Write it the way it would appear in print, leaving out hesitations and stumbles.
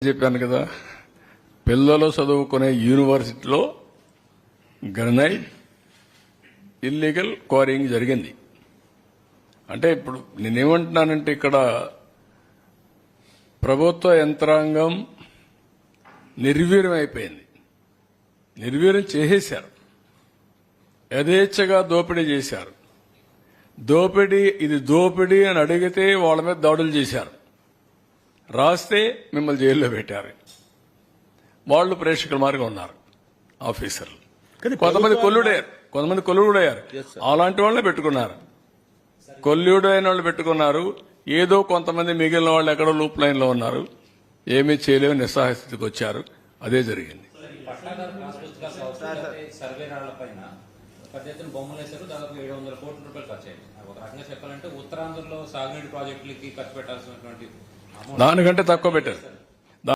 చెప్పాను కదా, పిల్లలు చదువుకునే యూనివర్సిటీలో గ్రనైట్ ఇల్లీగల్ క్వారీయింగ్ జరిగింది. అంటే ఇప్పుడు నేనేమంటున్నానంటే ఇక్కడ ప్రభుత్వ యంత్రాంగం నిర్వీర్యం అయిపోయింది. నిర్వీర్యం చేసేశారు, యథేచ్ఛగా దోపిడీ చేశారు. ఇది దోపిడీ అని అడిగితే వాళ్ళ మీద దాడులు చేశారు, రాస్తే మిమ్మల్ని జైల్లో పెట్టారు. వాళ్ళు ప్రేక్షకుల మార్గం ఉన్నారు ఆఫీసర్లు. కొంతమంది కొల్లుడయ్యారు. అలాంటి వాళ్ళనే పెట్టుకున్నారు. కొల్లుడైన వాళ్ళు పెట్టుకున్నారు. ఏదో కొంతమంది మిగిలిన వాళ్ళు ఎక్కడో లూప్ లైన్ లో ఉన్నారు, ఏమీ చేయలేని నిస్సహాయ స్థితికి వచ్చారు. అదే జరిగింది. బొమ్మలు వేశారు, దాదాపు 700 కోట్ల రూపాయలు ఖర్చు అయ్యింది. ఒక రకంగా చెప్పాలంటే ఉత్తరాంధ్రలో సాగునీటి ప్రాజెక్టులకి ఖర్చు పెట్టాల్సినటువంటి దానికంటే తక్కువ పెట్టారు.